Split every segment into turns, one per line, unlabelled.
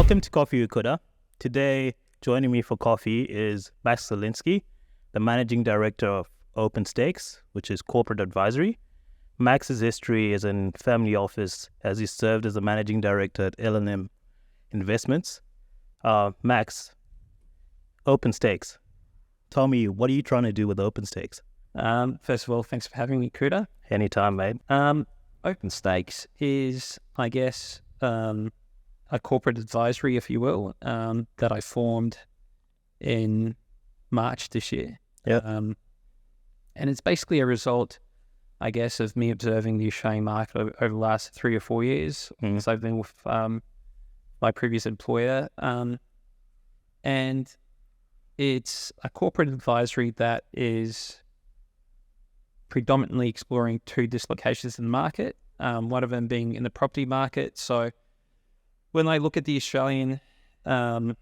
Welcome to Coffee Ukuda. Today, joining me for coffee is Max Zielinski, the Managing Director of Openstakes, which is corporate advisory. Max's history is in family office as he served as the Managing Director at L&M Investments. Max, Openstakes. Tell me, what are you trying to do with Openstakes?
First of all, thanks for having me, Kuda.
Anytime, mate.
Openstakes is, I guess, a corporate advisory, if you will, that I formed in March this year.
Yeah.
And it's basically a result, I guess, of me observing the Australian market over the last 3 or 4 years. So I've been with my previous employer. And it's a corporate advisory that is predominantly exploring 2 dislocations in the market, one of them being in the property market. So when I look at the Australian, I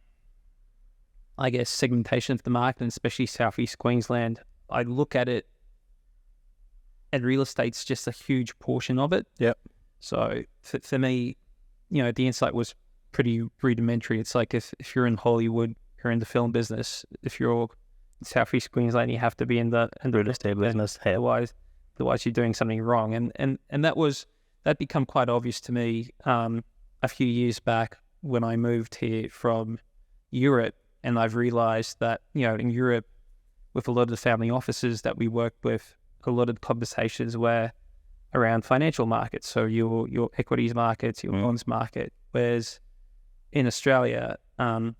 guess, segmentation of the market, and especially Southeast Queensland, I look at it, and real estate's just a huge portion of it.
Yep.
So for me, the insight was pretty rudimentary. It's like if you're in Hollywood, you're in the film business. If you're in Southeast Queensland, you have to be in the
Real estate business.
Otherwise you're doing something wrong. And that become quite obvious to me a few years back when I moved here from Europe, and I've realized that, in Europe, with a lot of the family offices that we work with, a lot of the conversations were around financial markets, so your equities markets, your bonds market, whereas in Australia, 2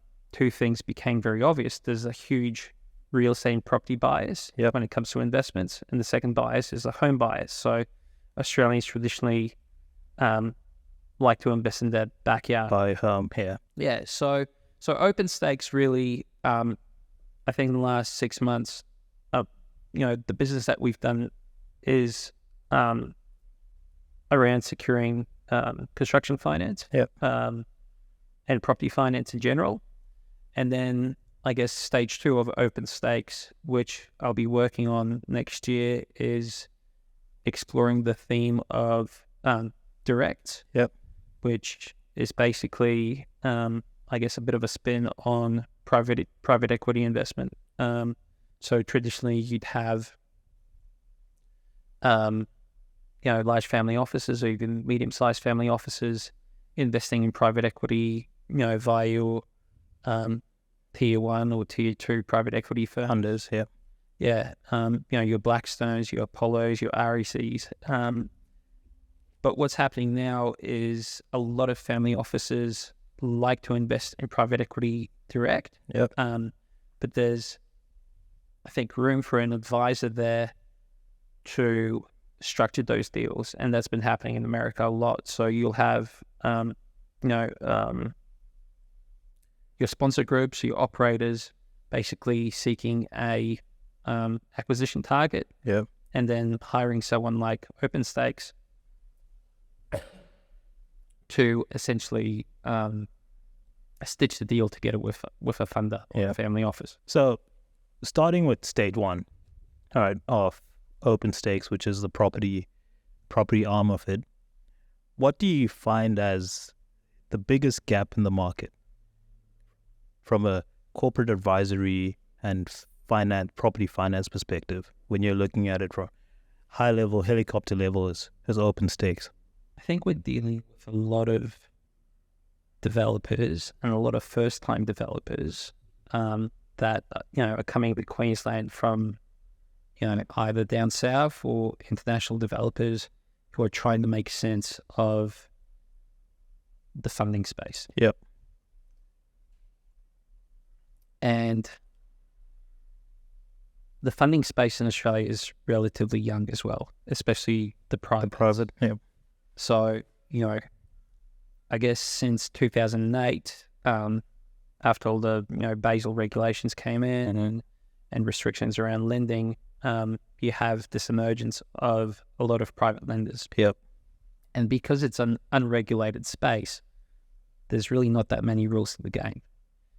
things became very obvious. There's a huge real estate and property bias when it comes to investments, and the second bias is a home bias. So Australians traditionally like to invest in their backyard.
By home here.
Yeah, so Openstakes really, I think in the last 6 months, the business that we've done is around securing construction finance and property finance in general. And then I guess stage 2 of Openstakes, which I'll be working on next year, is exploring the theme of direct, which is basically, I guess, a bit of a spin on private equity investment. So traditionally, you'd have, large family offices or even medium-sized family offices investing in private equity, via your tier 1 or tier 2 private equity firms.
Funders,
Your Blackstones, your Apollos, your RECs. But what's happening now is a lot of family offices like to invest in private equity direct. But there's, I think, room for an advisor there to structure those deals, and that's been happening in America a lot. So you'll have, your sponsor groups, your operators, basically seeking a acquisition target, and then hiring someone like Openstakes to essentially stitch the deal together with a funder or a family office.
So, starting with stage 1, of Openstakes, which is the property arm of it, what do you find as the biggest gap in the market from a corporate advisory and property finance perspective when you're looking at it from high level, helicopter level as Openstakes?
I think we're dealing with a lot of developers and a lot of first-time developers that are coming to Queensland from either down south or international developers who are trying to make sense of the funding space. And the funding space in Australia is relatively young as well, especially the private. So, I guess since 2008, after all the Basel regulations came in and restrictions around lending, you have this emergence of a lot of private lenders. And because it's an unregulated space, there's really not that many rules to the game.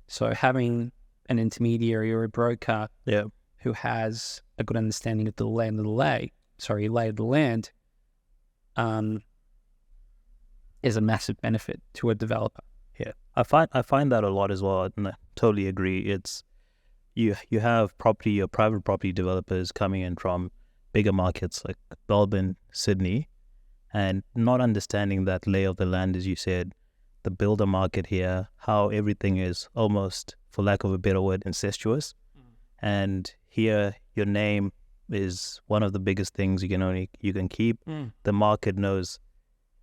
So having an intermediary or a broker who has a good understanding of the lay of the land is a massive benefit to a developer.
I find that a lot as well, and I totally agree. It's you have property or private property developers coming in from bigger markets like Melbourne, Sydney, and not understanding that lay of the land, as you said, the builder market here, how everything is almost, for lack of a better word, incestuous. And here, your name is one of the biggest things you can keep. The market knows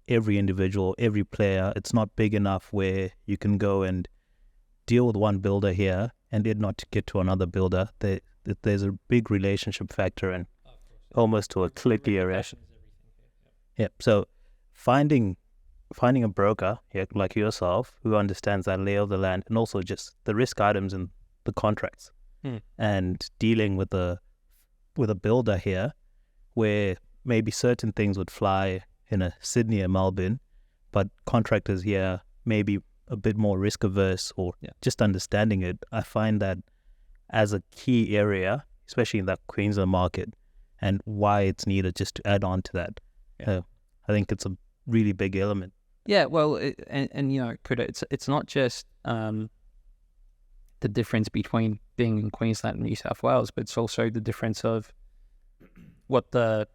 every individual, every player. It's not big enough where you can go and deal with one builder here and it not get to another builder. There's a big relationship factor and almost to a click area. Yeah. So finding a broker like yourself who understands that lay of the land and also just the risk items in the contracts and dealing with a builder here where maybe certain things would fly in a Sydney or Melbourne, but contractors here may be a bit more risk averse or just understanding it. I find that as a key area, especially in that Queensland market, and why it's needed just to add on to that. I think it's a really big element.
Yeah, well, it's not just the difference between being in Queensland and New South Wales, but it's also the difference of where the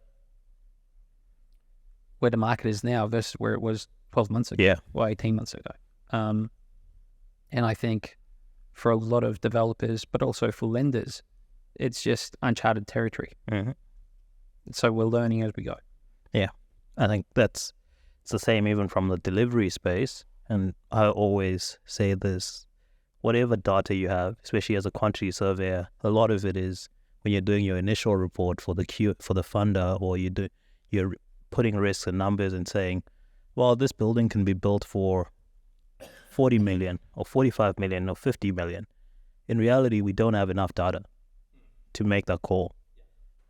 market is now versus where it was 12 months ago or 18 months ago. And I think for a lot of developers, but also for lenders, it's just uncharted territory. So we're learning as we go. Yeah,
I think it's the same even from the delivery space. And I always say this, whatever data you have, especially as a quantity surveyor, a lot of it is when you're doing your initial report for the funder, or you're putting risks and numbers and saying, well, this building can be built for 40 million or 45 million or 50 million. In reality, we don't have enough data to make that call.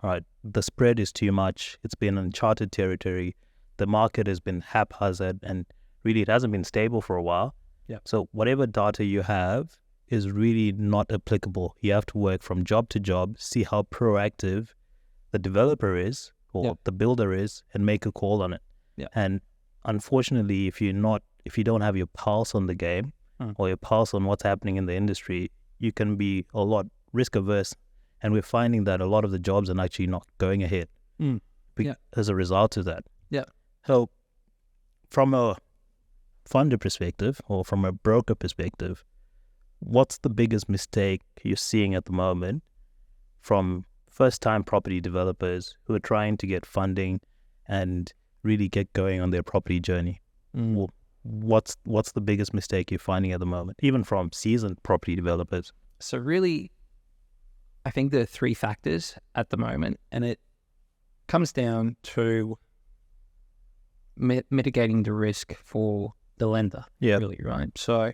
All right, the spread is too much. It's been uncharted territory. The market has been haphazard and really it hasn't been stable for a while. So whatever data you have is really not applicable. You have to work from job to job, see how proactive the developer is or the builder is, and make a call on it. And unfortunately, if you don't have your pulse on the game or your pulse on what's happening in the industry, you can be a lot risk averse. And we're finding that a lot of the jobs are actually not going ahead as a result of that. So from a funder perspective or from a broker perspective, what's the biggest mistake you're seeing at the moment from first-time property developers who are trying to get funding and really get going on their property journey? What's the biggest mistake you're finding at the moment, even from seasoned property developers?
So really, I think there are three factors at the moment, and it comes down to mitigating the risk for the lender, really, right? So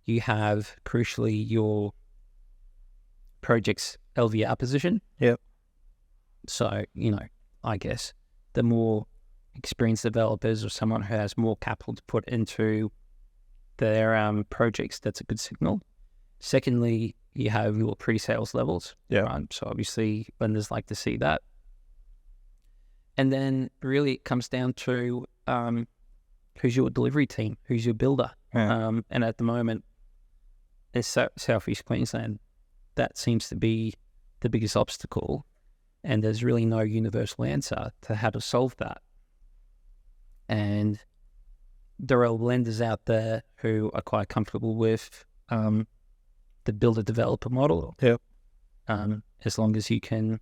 you have, crucially, your project's LVR position. So, I guess the more experienced developers or someone who has more capital to put into their projects, that's a good signal. Secondly, you have your pre-sales levels. Right? So obviously, lenders like to see that. And then really it comes down to who's your delivery team, who's your builder. And at the moment, in Southeast Queensland, that seems to be the biggest obstacle. And there's really no universal answer to how to solve that. And there are lenders out there who are quite comfortable with the builder-developer model. As long as you can,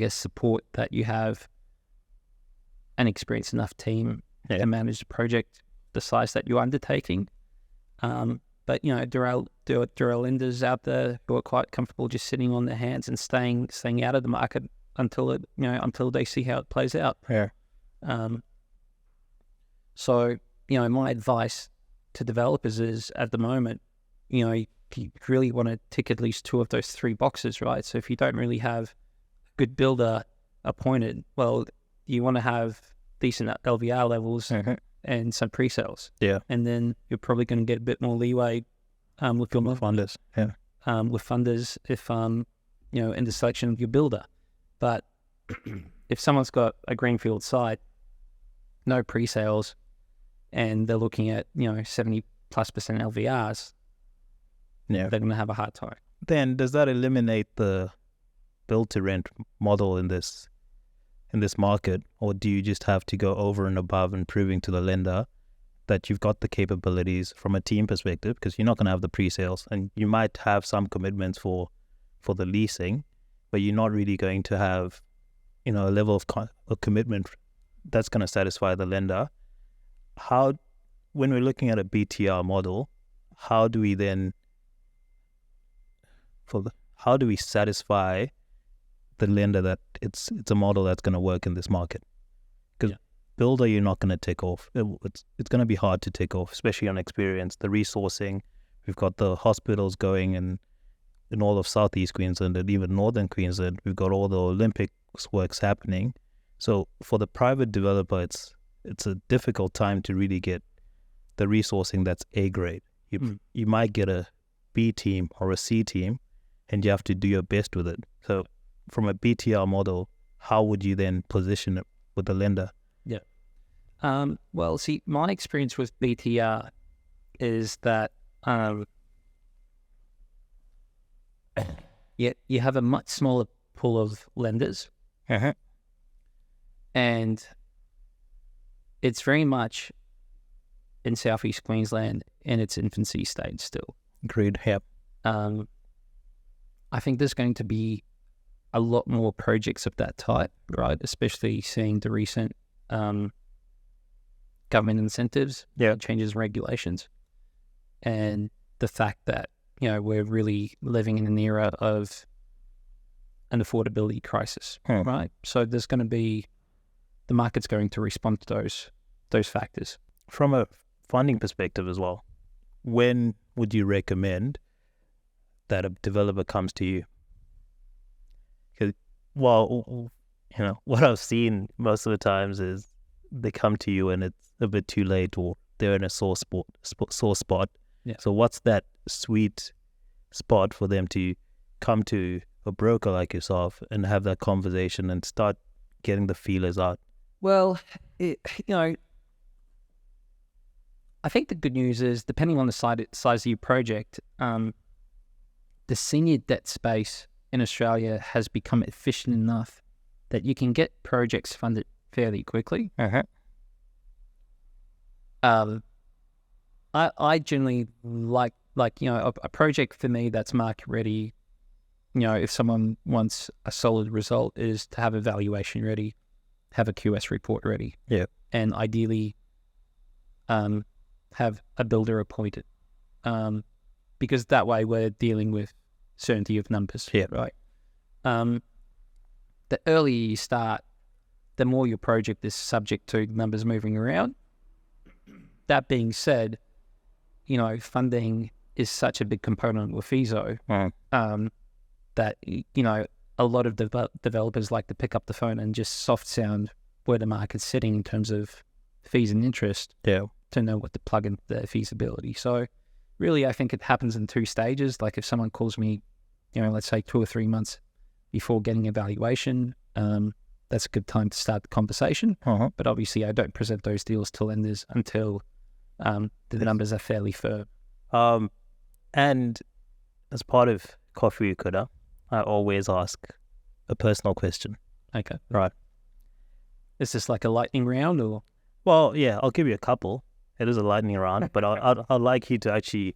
support that you have an experienced enough team to manage the project the size that you're undertaking. But there are lenders out there who are quite comfortable just sitting on their hands and staying out of the market until they see how it plays out. So my advice to developers is, at the moment, you really want to tick at least two of those three boxes, right? So if you don't really have a good builder appointed, well, you want to have decent LVR levels and some pre-sales. And then you're probably going to get a bit more leeway with your funders. With funders if, in the selection of your builder. But if someone's got a greenfield site, no pre-sales, and they're looking at 70+% LVRs,
Yeah.
they're going to have a hard time.
Then does that eliminate the build to rent model in this market, or do you just have to go over and above and proving to the lender that you've got the capabilities from a team perspective, because you're not going to have the pre-sales, and you might have some commitments for the leasing, but you're not really going to have a level of commitment that's going to satisfy the lender. How, when we're looking at a BTR model, how do we satisfy the lender that it's a model that's going to work in this market? Because builder, you're not going to tick off. It's going to be hard to tick off, especially on experience. The resourcing, we've got the hospitals going in all of Southeast Queensland and even Northern Queensland. We've got all the Olympics works happening. So for the private developer, it's a difficult time to really get the resourcing that's A grade. You might get a B team or a C team, and you have to do your best with it. So from a BTR model, how would you then position it with the lender?
Yeah. Well, see, my experience with BTR is that you have a much smaller pool of lenders, and it's very much in Southeast Queensland in its infancy stage still.
Agreed. Yep.
I think there's going to be a lot more projects of that type, right? Especially seeing the recent government incentives, changes in regulations, and the fact that we're really living in an era of an affordability crisis, right? So there's going to be, the market's going to respond to those factors.
From a funding perspective as well, when would you recommend that a developer comes to you? Because, what I've seen most of the times is they come to you and it's a bit too late, or they're in a sore spot.
Yeah.
So what's that sweet spot for them to come to a broker like yourself and have that conversation and start getting the feelers out?
Well, I think the good news is, depending on the size of your project, the senior debt space in Australia has become efficient enough that you can get projects funded fairly quickly. I generally like a project for me that's market ready. If someone wants a solid result, is to have a valuation ready, have a QS report ready, and ideally have a builder appointed, because that way we're dealing with certainty of numbers. Right. The earlier you start, the more your project is subject to numbers moving around. That being said, funding is such a big component with FISO that a lot of developers like to pick up the phone and just soft sound where the market's sitting in terms of fees and interest to know what to plug into their feasibility. So really, I think it happens in two stages. Like if someone calls me, let's say 2 or 3 months before getting a valuation, that's a good time to start the conversation. But obviously, I don't present those deals to lenders until the numbers are fairly firm.
And as part of Coffee with Kuda, I always ask a personal question.
Okay.
Right.
Is this like a lightning round or?
Well, yeah, I'll give you a couple. It is a lightning round, but I'd like you to actually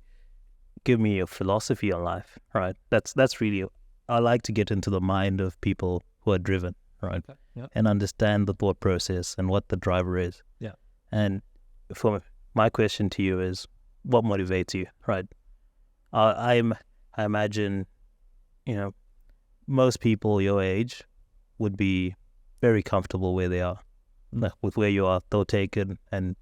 give me your philosophy on life, right? That's really, I like to get into the mind of people who are driven, right?
Okay. Yep.
And understand the thought process and what the driver is.
Yeah.
And for my question to you is, what motivates you, right? I imagine, most people your age would be very comfortable where they are. With where you are, they'll take it and,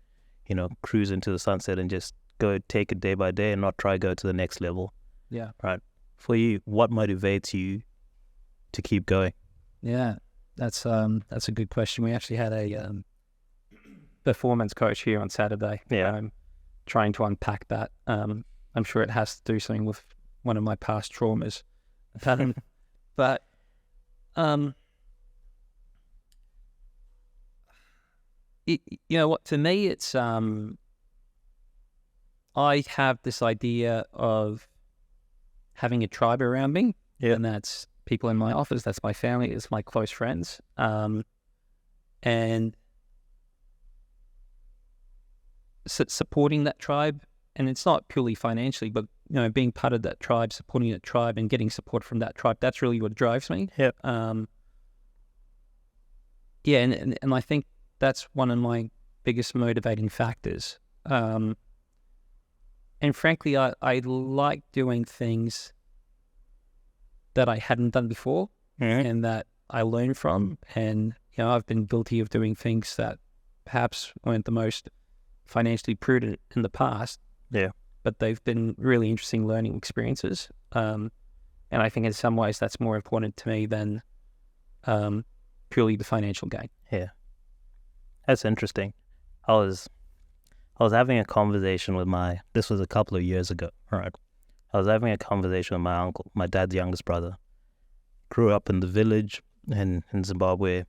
cruise into the sunset and just go take it day by day and not try go to the next level.
Yeah.
Right. For you, what motivates you to keep going?
Yeah, that's a good question. We actually had a performance coach here on Saturday.
Yeah.
Trying to unpack that. I'm sure it has to do something with one of my past traumas. But what, for me, it's I have this idea of having a tribe around me,
Yeah.
and that's people in my office, that's my family, it's my close friends, and supporting that tribe. And it's not purely financially, but being part of that tribe, supporting that tribe, and getting support from that tribe. That's really what drives me.
Yeah.
Yeah, and I think that's one of my biggest motivating factors. And frankly, I like doing things that I hadn't done before, and that I learn from. And I've been guilty of doing things that perhaps weren't the most financially prudent in the past.
Yeah.
But they've been really interesting learning experiences. And I think in some ways that's more important to me than purely the financial gain.
Yeah. That's interesting. I was having a conversation with this was a couple of years ago, right? I was having a conversation with my uncle, my dad's youngest brother. Grew up in the village in Zimbabwe.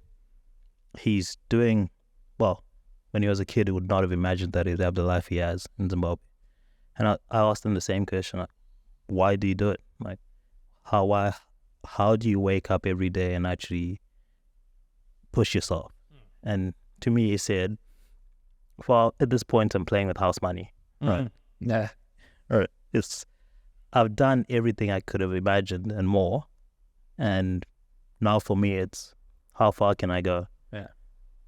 He's doing, well, when he was a kid, he would not have imagined that he'd have the life he has in Zimbabwe. And I asked him the same question, like, why do you do it? Like, how do you wake up every day and actually push yourself? And to me, he said, well, at this point, I'm playing with house money. Right.
Yeah.
Right. I've done everything I could have imagined and more. And now for me, it's how far can I go?
Yeah.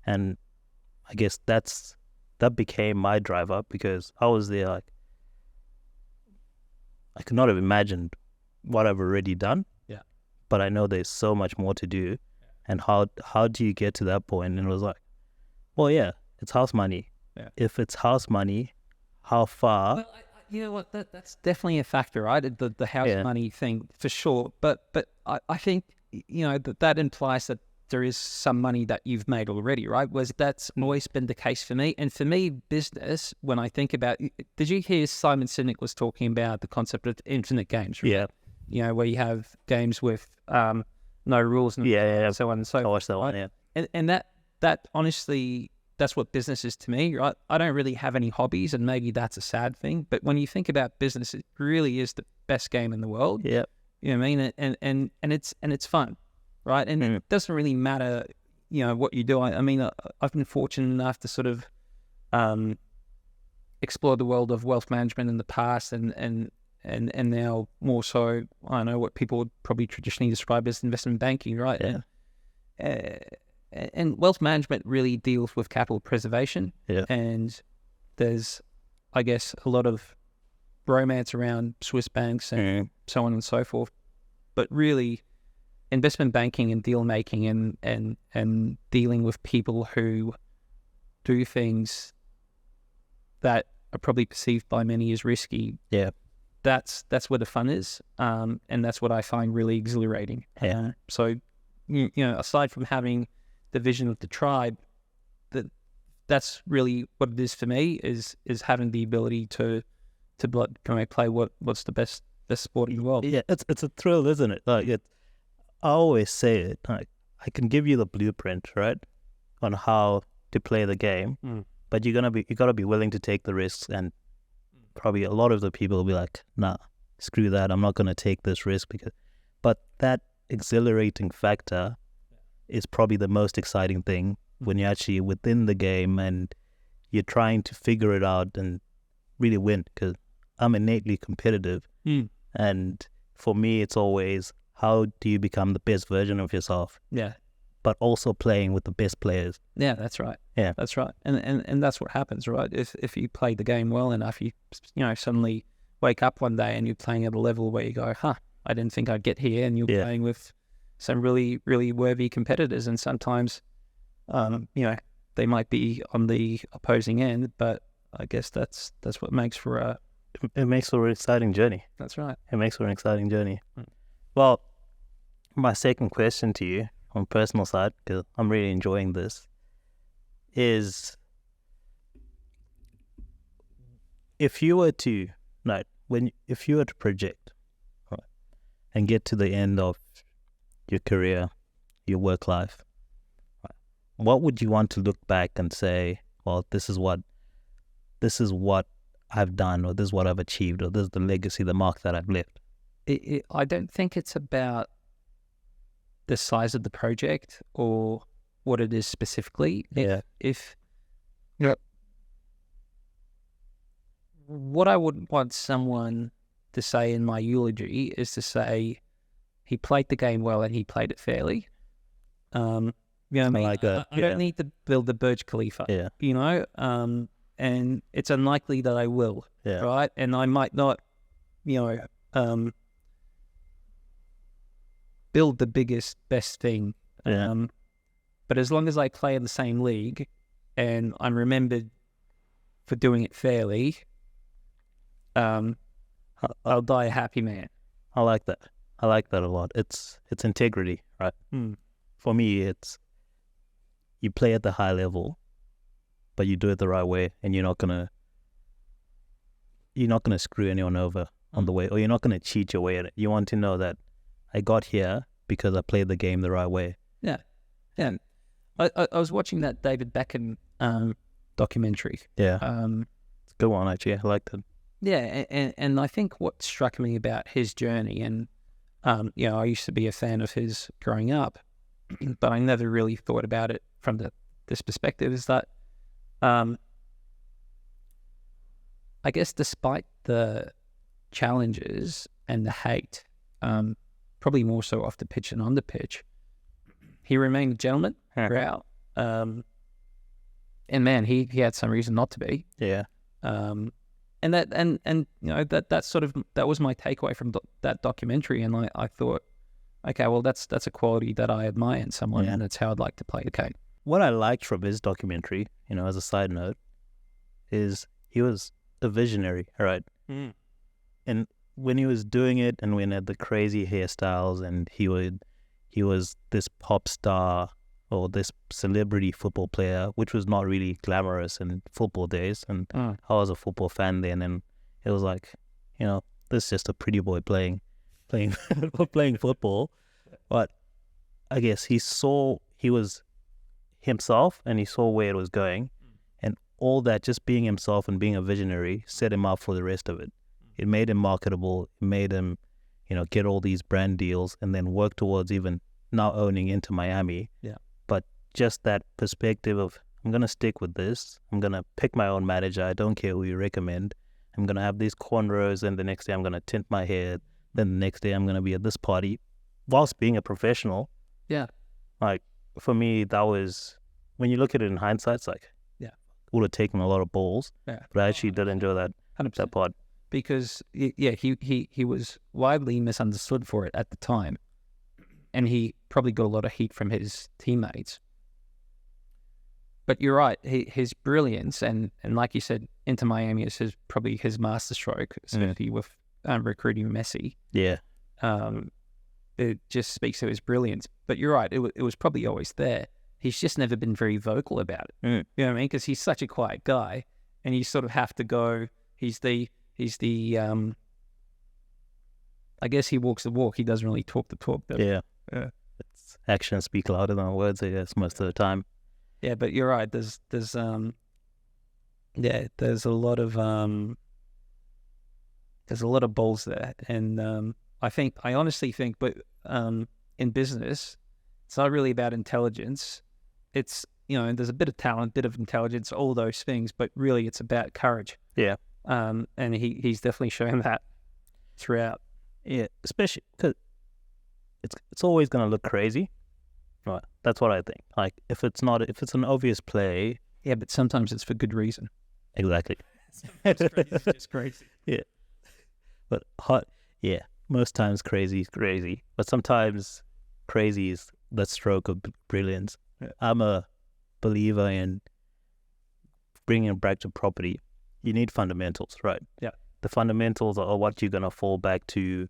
And I guess that became my driver, because I was there, like, I could not have imagined what I've already done.
Yeah.
But I know there's so much more to do. Yeah. And how do you get to that point? And it was like, well, yeah, it's house money. Yeah. If it's house money, how far?
Well, you know what? That's definitely a factor, right? The house money thing for sure. But I think that implies that there is some money that you've made already, right? That's always been the case for me. And for me, business, when I think about, did you hear Simon Sinek was talking about the concept of infinite games, right?
Yeah.
Where you have games with no rules and so on and so forth.
I watched that one, yeah.
And that honestly, that's what business is to me, right? I don't really have any hobbies, and maybe that's a sad thing. But when you think about business, it really is the best game in the world.
Yeah.
You know what I mean? And it's fun. Right. And it doesn't really matter, what you do. I mean, I've been fortunate enough to sort of explore the world of wealth management in the past, and now more so, I know what people would probably traditionally describe as investment banking, right?
Yeah.
And wealth management really deals with capital preservation.
Yeah.
And there's, I guess, a lot of romance around Swiss banks and so on and so forth. But really, investment banking and deal making and dealing with people who do things that are probably perceived by many as risky.
Yeah.
That's where the fun is. And that's what I find really exhilarating.
Yeah.
So, aside from having the vision of the tribe, that's really what it is for me, is having the ability to play what's the best sport in the world.
Yeah. It's a thrill, isn't it? Like, I always say it, like, I can give you the blueprint, right, on how to play the game, but you gotta be willing to take the risks, and probably a lot of the people will be like, nah, screw that, I'm not gonna take this risk, but that exhilarating factor is probably the most exciting thing when you're actually within the game and you're trying to figure it out and really win, because I'm innately competitive, and for me it's always, how do you become the best version of yourself?
Yeah.
But also playing with the best players.
Yeah, that's right.
Yeah.
That's right. And that's what happens, right? If you play the game well enough, you suddenly wake up one day and you're playing at a level where you go, I didn't think I'd get here, and you're playing with some really, really worthy competitors, and sometimes they might be on the opposing end, but I guess that's what makes for
an exciting journey.
That's right.
It makes for an exciting journey. Well, my second question to you on personal side, because I'm really enjoying this, is if you were to project, right, and get to the end of your career, your work life, right, what would you want to look back and say, well, this is what I've done, or this is what I've achieved, or this is the legacy, the mark that I've left.
I don't think it's about the size of the project or what it is specifically. If what I would want someone to say in my eulogy is to say he played the game well and he played it fairly. You know what I mean?
like that.
I don't need to build the Burj Khalifa.
Yeah.
You know, and it's unlikely that I will.
Yeah.
Right, and I might not. You know, build the biggest, best thing.
Yeah.
But as long as I play in the same league and I'm remembered for doing it fairly, I'll die a happy man.
I like that. I like that a lot. It's integrity, right? For me, it's you play at the high level, but you do it the right way, and you're not gonna screw anyone over on the way, or you're not gonna cheat your way at it. You want to know that I got here because I played the game the right way.
Yeah. I was watching that David Beckham documentary.
Yeah. It's a good one, actually. I liked it.
Yeah, and I think what struck me about his journey, and you know, I used to be a fan of his growing up, but I never really thought about it from this perspective, is that I guess despite the challenges and the hate, probably more so off the pitch than on the pitch, he remained a gentleman throughout. And man, he had some reason not to be.
Yeah.
And you know, that was my takeaway from that documentary, and I thought, okay, well that's a quality that I admire in someone, and that's how I'd like to play the game.
What I liked from his documentary, you know, as a side note, is he was a visionary, right? And when he was doing it, and when he had the crazy hairstyles, and he was this pop star or this celebrity football player, which was not really glamorous in football days. And I was a football fan then, and it was like, you know, this is just a pretty boy playing football. But I guess he was himself, and he saw where it was going, and all that, just being himself and being a visionary, set him up for the rest of it. It made him marketable. It made him, you know, get all these brand deals, and then work towards even now owning Inter Miami.
Yeah.
But just that perspective of, I'm going to stick with this. I'm going to pick my own manager. I don't care who you recommend. I'm going to have these cornrows, and the next day I'm going to tint my hair. Then the next day I'm going to be at this party whilst being a professional.
Yeah.
Like, for me, that was, when you look at it in hindsight, it's like,
yeah,
would have taken a lot of balls.
Yeah.
But I actually did enjoy that
100%.
That part.
Because, yeah, he was widely misunderstood for it at the time. And he probably got a lot of heat from his teammates. But you're right, his brilliance, and like you said, Inter Miami is probably his masterstroke, especially with recruiting Messi.
Yeah.
It just speaks to his brilliance. But you're right, it was probably always there. He's just never been very vocal about it. You know what I mean? Because he's such a quiet guy, and you sort of have to go, he's the I guess he walks the walk. He doesn't really talk the talk.
Yeah. It's actions speak louder than words, I guess, most of the time.
Yeah, but you're right. There's a lot of balls there, and I honestly think, but in business, it's not really about intelligence. It's, you know, there's a bit of talent, bit of intelligence, all those things, but really it's about courage.
Yeah.
And he's definitely shown that throughout.
Yeah, especially because it's always going to look crazy. Right. That's what I think. Like, if it's an obvious play.
Yeah, but sometimes it's for good reason.
Exactly.
Sometimes crazy is just crazy.
Yeah. But most times crazy is crazy. But sometimes crazy is the stroke of brilliance. Yeah. I'm a believer in bringing it back to property. You need fundamentals, right?
Yeah.
The fundamentals are what you're going to fall back to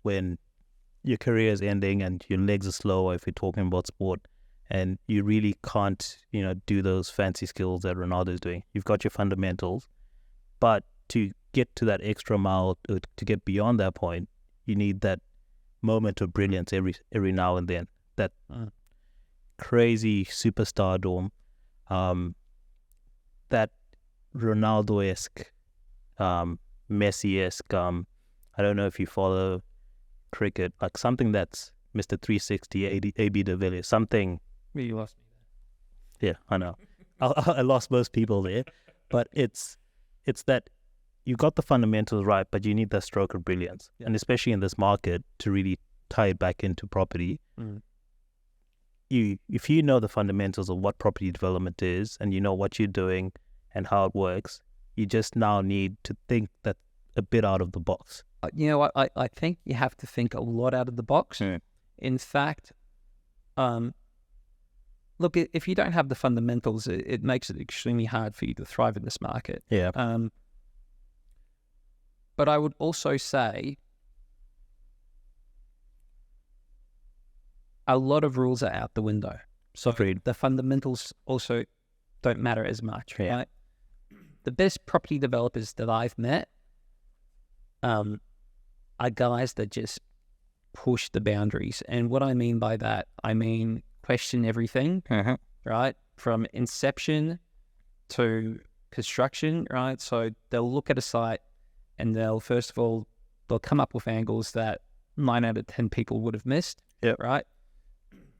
when your career is ending and your legs are slow, if you're talking about sport, and you really can't, you know, do those fancy skills that Ronaldo's doing. You've got your fundamentals, but to get to that extra mile, to get beyond that point, you need that moment of brilliance every now and then. That crazy superstardom, that Ronaldo-esque Messi-esque. I don't know if you follow cricket, like something that's Mr. 360, AB de Villiers, something.
You lost me
Yeah, I know. I lost most people there, but it's that you got the fundamentals right, but you need that stroke of brilliance, and especially in this market to really tie it back into property. If you know the fundamentals of what property development is, and you know what you're doing and how it works, you just now need to think that a bit out of the box.
I think you have to think a lot out of the box. In fact, look, if you don't have the fundamentals, it makes it extremely hard for you to thrive in this market.
Yeah.
But I would also say a lot of rules are out the window. So
Agreed.
the fundamentals also don't matter as much, right? The best property developers that I've met are guys that just push the boundaries. And what I mean by that, I mean question everything, right? From inception to construction, right? So they'll look at a site and they'll come up with angles that 9 out of 10 people would have missed, right?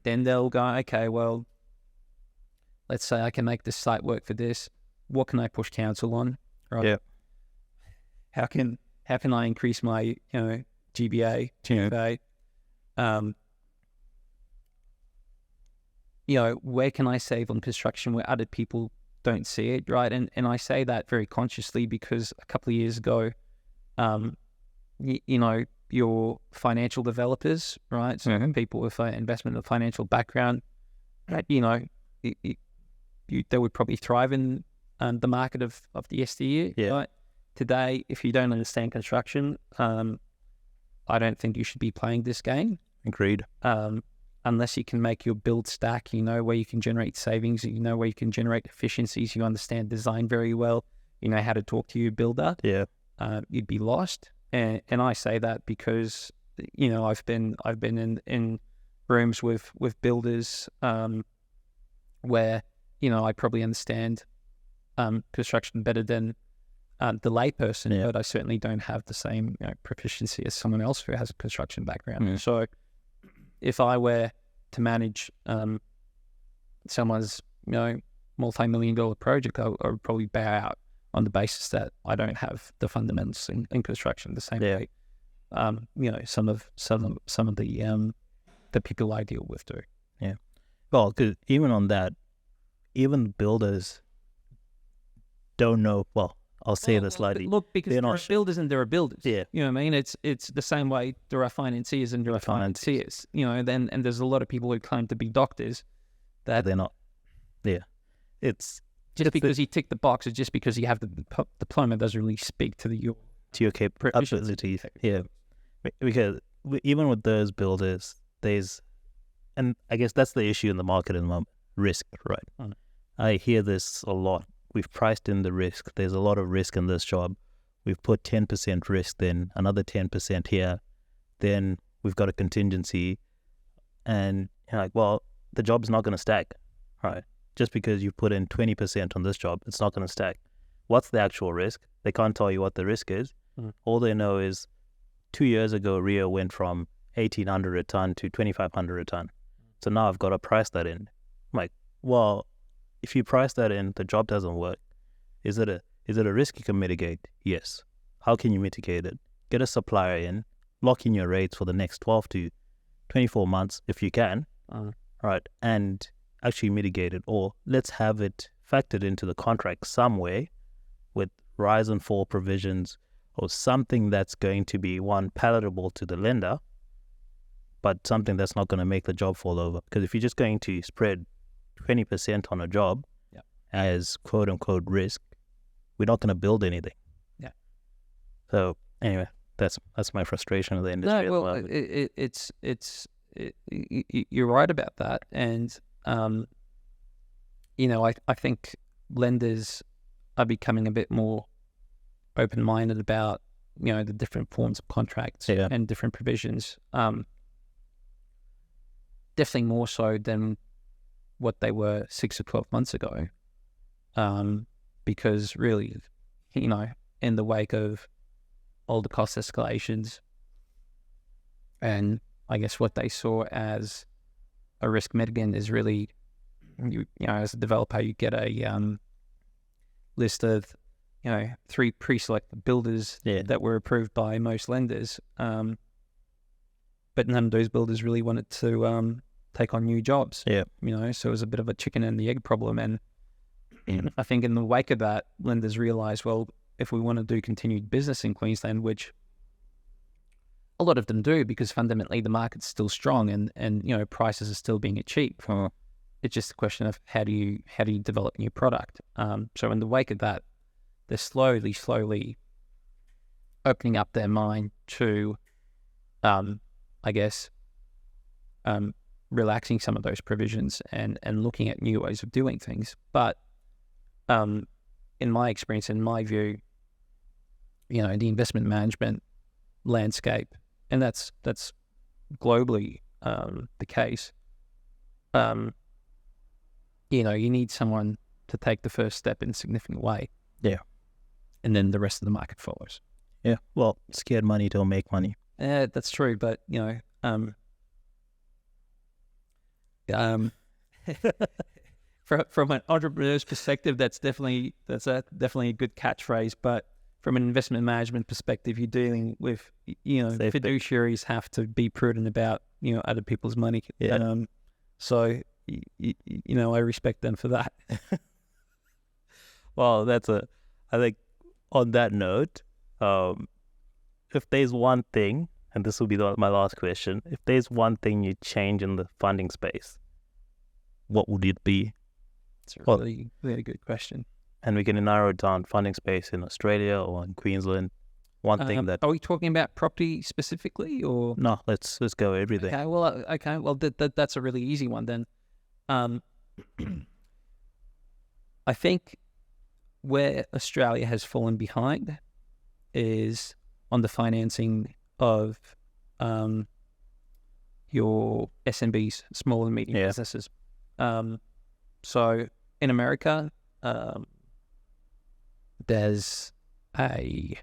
Then they'll go, okay, well, let's say I can make this site work for this. What can I push council on, right?
Yeah.
How can I increase my GBA, GFA? Where can I save on construction where other people don't see it, right? And I say that very consciously because a couple of years ago, your financial developers, right? So people with investment and financial background, right? They would probably thrive in the market of the SDU, right? Today, if you don't understand construction, I don't think you should be playing this game.
Agreed.
Unless you can make your build stack, where you can generate savings, where you can generate efficiencies, you understand design very well, you know how to talk to your builder, you'd be lost. And I say that because, I've been in rooms with builders where, I probably understand construction better than the layperson, but I certainly don't have the same proficiency as someone else who has a construction background. So if I were to manage someone's multi-million-dollar project, I would probably bow out on the basis that I don't have the fundamentals in construction the same way. Some of the people I deal with do.
Yeah. Well, because even on that, even builders don't know. Well, I'll say this slightly.
Look, because there are builders and there are builders.
Yeah.
You know what I mean? It's the same way there are financiers and there are financiers. And there's a lot of people who claim to be doctors that
they're not. Yeah. It's
just because you tick the box, or just because you have the diploma doesn't really speak to your
capabilities. Yeah. Because even with those builders, and I guess that's the issue in the market at the moment, risk, right? I hear this a lot. We've priced in the risk. There's a lot of risk in this job. We've put 10% risk, then another 10% here. Then we've got a contingency. And you're like, well, the job's not going to stack, right? Just because you put in 20% on this job, it's not going to stack. What's the actual risk? They can't tell you what the risk is. All they know is 2 years ago, Rio went from 1,800 a ton to 2,500 a ton. So now I've got to price that in. I'm like, well, if you price that in, the job doesn't work. Is it a risk you can mitigate? Yes. How can you mitigate it? Get a supplier in, lock in your rates for the next 12 to 24 months if you can, right? And actually mitigate it, or let's have it factored into the contract some way with rise and fall provisions, or something that's going to be, one, palatable to the lender, but something that's not going to make the job fall over. Because if you're just going to spread 20% on a job as quote unquote risk, we're not going to build anything. So anyway, that's my frustration of the industry.
No, well, you're right about that, and I think lenders are becoming a bit more open-minded about the different forms of contracts and different provisions. Definitely more so than what they were 6 or 12 months ago, because really, in the wake of all the cost escalations, and I guess what they saw as a risk mitigant is really, you know, as a developer, you get a list of, 3 pre-selected builders that were approved by most lenders, but none of those builders really wanted to take on new jobs.
Yeah.
So it was a bit of a chicken and the egg problem. And I think in the wake of that, lenders realised, well, if we want to do continued business in Queensland, which a lot of them do, because fundamentally the market's still strong and prices are still being achieved. It's just a question of how do you develop new product. So in the wake of that, they're slowly opening up their mind to, relaxing some of those provisions and looking at new ways of doing things. But in my experience, in my view, the investment management landscape, and that's globally the case, you need someone to take the first step in a significant way.
Yeah.
And then the rest of the market follows.
Yeah. Well, scared money don't make money.
That's true, but from an entrepreneur's perspective, that's definitely a good catchphrase. But from an investment management perspective, you're dealing with fiduciaries have to be prudent about other people's money.
Yeah.
So I respect them for that.
Well, I think on that note, if there's one thing, and this will be my last question, if there's one thing you change in the funding space, what would it be?
It's a really, really good question.
And we can narrow it down, funding space in Australia or in Queensland. One thing that...
Are we talking about property specifically, or...
No, let's go everything.
Okay, well, that's a really easy one then. I think where Australia has fallen behind is on the financing of your SMBs, small and medium businesses. So in America, there's a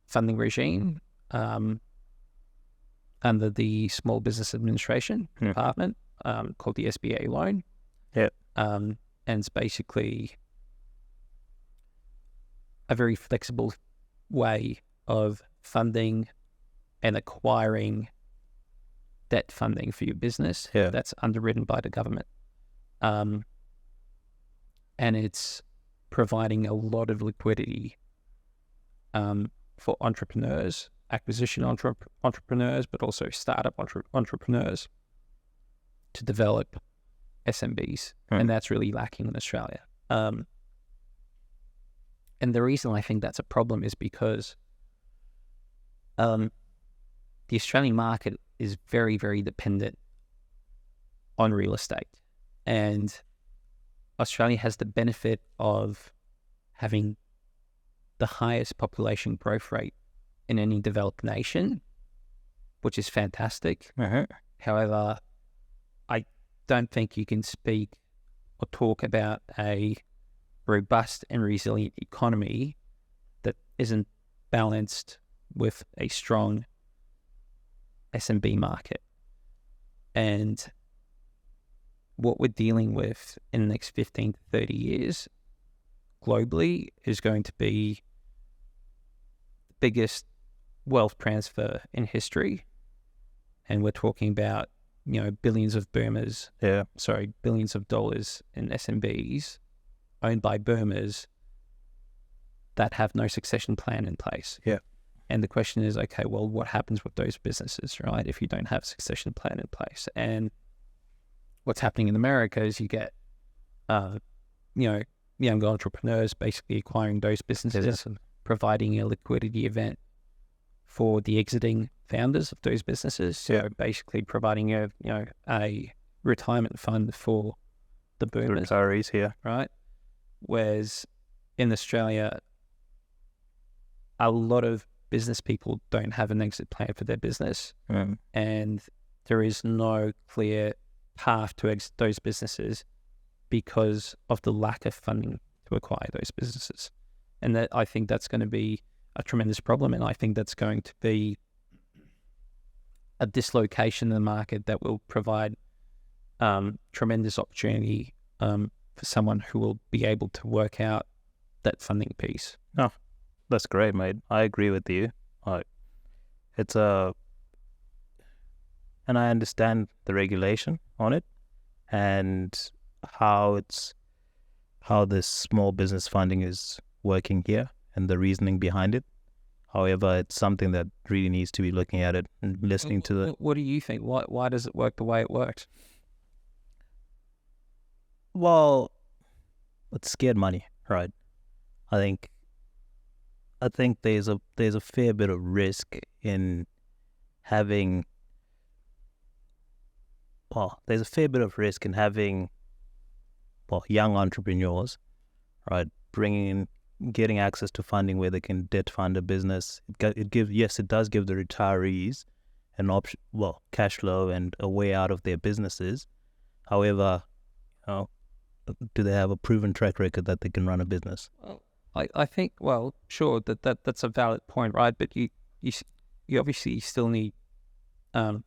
funding regime under the Small Business Administration Department called the SBA loan.
Yeah.
And it's basically a very flexible way of funding and acquiring debt funding for your business that's underwritten by the government. And it's providing a lot of liquidity for entrepreneurs, acquisition entrepreneurs, but also startup entrepreneurs to develop SMBs. And that's really lacking in Australia. And the reason I think that's a problem is because the Australian market is very, very dependent on real estate. And Australia has the benefit of having the highest population growth rate in any developed nation, which is fantastic. However, I don't think you can speak or talk about a robust and resilient economy that isn't balanced with a strong SMB market. And what we're dealing with in the next 15 to 30 years globally is going to be the biggest wealth transfer in history. And we're talking about, billions of dollars in SMBs owned by boomers that have no succession plan in place.
Yeah.
And the question is, okay, well, what happens with those businesses, right, if you don't have a succession plan in place? And what's happening in America is you get, young entrepreneurs basically acquiring those businesses and providing a liquidity event for the exiting founders of those businesses. So basically providing a retirement fund for the boomers.
The retirees here.
Right? Whereas in Australia, a lot of business people don't have an exit plan for their business. And there is no clear path to exit those businesses because of the lack of funding to acquire those businesses. And that, I think that's going to be a tremendous problem, and I think that's going to be a dislocation in the market that will provide tremendous opportunity for someone who will be able to work out that funding piece.
Oh, that's great, mate. I agree with you. It's and I understand the regulation on it and how this small business funding is working here and the reasoning behind it. However, it's something that really needs to be looking at it and listening to the...
What do you think? Why does it work the way it works?
Well, it's scared money, right? I think there's a fair bit of risk in having... Well, there's a fair bit of risk in having, young entrepreneurs, right, getting access to funding where they can debt fund a business. It does give the retirees an option, cash flow and a way out of their businesses. However, do they have a proven track record that they can run a business?
Well, I think, sure, that's a valid point, right? But you obviously still need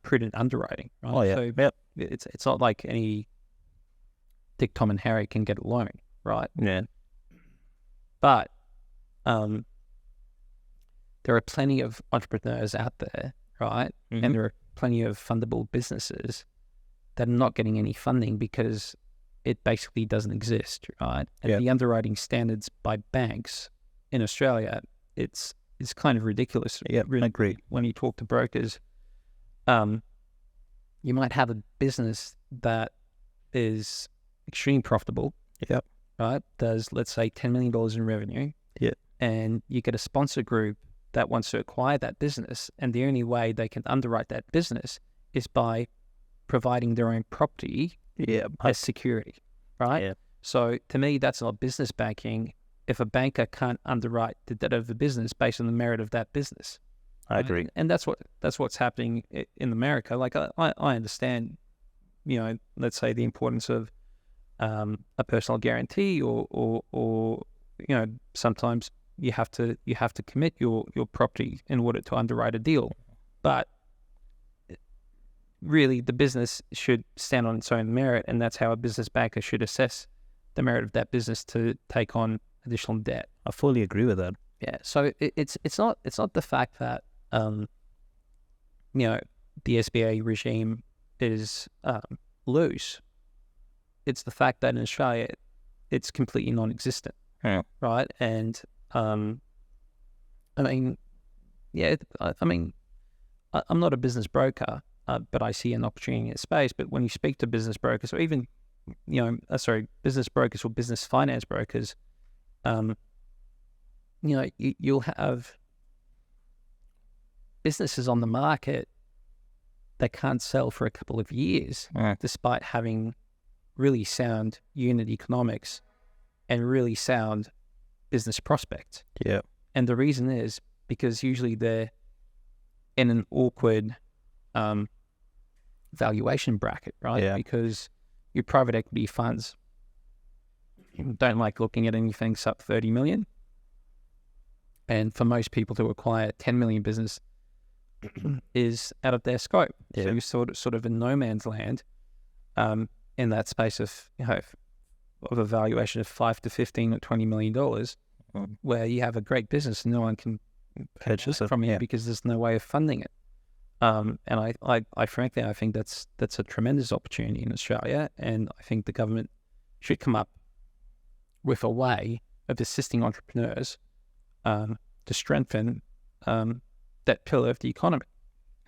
prudent underwriting, right?
Oh yeah,
So
yep.
It's not like any Dick, Tom, and Harry can get a loan, right?
Yeah.
But there are plenty of entrepreneurs out there, right?
Mm-hmm.
And there are plenty of fundable businesses that are not getting any funding because it basically doesn't exist, right? And the underwriting standards by banks in Australia, it's kind of ridiculous.
Yeah,
really,
I agree.
When you talk to brokers, you might have a business that is extremely profitable.
Yep.
Right? Does, let's say, $10 million in revenue.
Yeah.
And you get a sponsor group that wants to acquire that business, and the only way they can underwrite that business is by providing their own property as security, right?
Yeah.
So to me, that's not business banking if a banker can't underwrite the debt of the business based on the merit of that business.
I agree.
And that's what's happening in America. Like I understand, let's say the importance of a personal guarantee, or sometimes you have to commit your property in order to underwrite a deal, but really the business should stand on its own merit, and that's how a business banker should assess the merit of that business to take on additional debt.
I fully agree with that.
Yeah. So it's not the fact that the SBA regime is loose. It's the fact that in Australia, it's completely non-existent, right? And I'm not a business broker, but I see an opportunity in this space. But when you speak to business brokers, or even, business brokers or business finance brokers, you'll have businesses on the market that can't sell for a couple of years, despite having really sound unit economics and really sound business prospects.
Yeah.
And the reason is because usually they're in an awkward valuation bracket, right?
Yeah.
Because your private equity funds don't like looking at anything sub 30 million. And for most people to acquire 10 million business is out of their scope.
Yeah.
So you're sort of in no man's land in that space of a valuation of $5 to $15 or $20 million, where you have a great business and no one can purchase it from you because there's no way of funding it. And I frankly, I think that's a tremendous opportunity in Australia, and I think the government should come up with a way of assisting entrepreneurs to strengthen that pillar of the economy.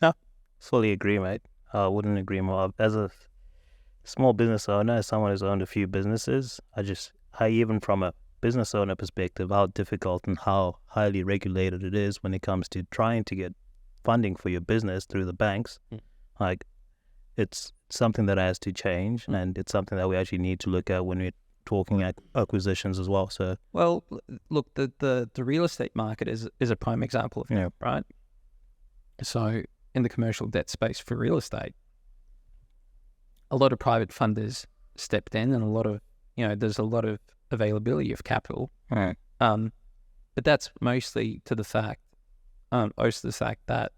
No, fully agree, mate. I wouldn't agree more. As a small business owner, as someone who's owned a few businesses, even from a business owner perspective, how difficult and how highly regulated it is when it comes to trying to get funding for your business through the banks. Like, it's something that has to change, and it's something that we actually need to look at when we're talking acquisitions as well. So,
well, look, the real estate market is a prime example of that, right? So in the commercial debt space for real estate, a lot of private funders stepped in, and there's a lot of availability of capital.
Right.
But that's mostly to the fact, that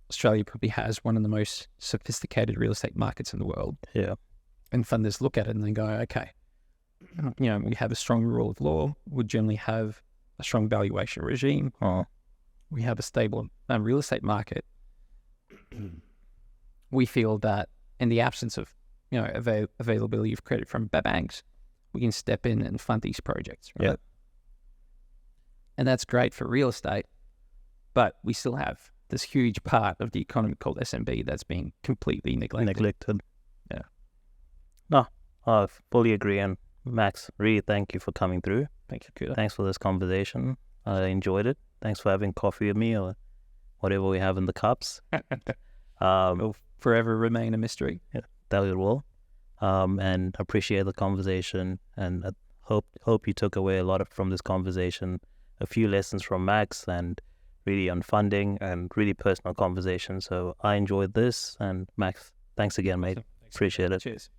Australia probably has one of the most sophisticated real estate markets in the world.
Yeah.
And funders look at it and they go, okay, we have a strong rule of law. We generally have a strong valuation regime. We have a stable real estate market. We feel that in the absence of, availability of credit from banks, we can step in and fund these projects. Right?
Yeah.
And that's great for real estate, but we still have this huge part of the economy called SMB that's being completely neglected. Yeah.
No, I fully agree. And Max, really thank you for coming through.
Thank you, Kuda.
Thanks for this conversation. I enjoyed it. Thanks for having coffee with me or whatever we have in the cups.
Will forever remain a mystery.
Yeah, that it will. And appreciate the conversation, and I hope you took away a lot from this conversation, a few lessons from Max, and really on funding and really personal conversation. So I enjoyed this, and Max, thanks again, mate.
Awesome. Thanks.
Appreciate it.
Cheers.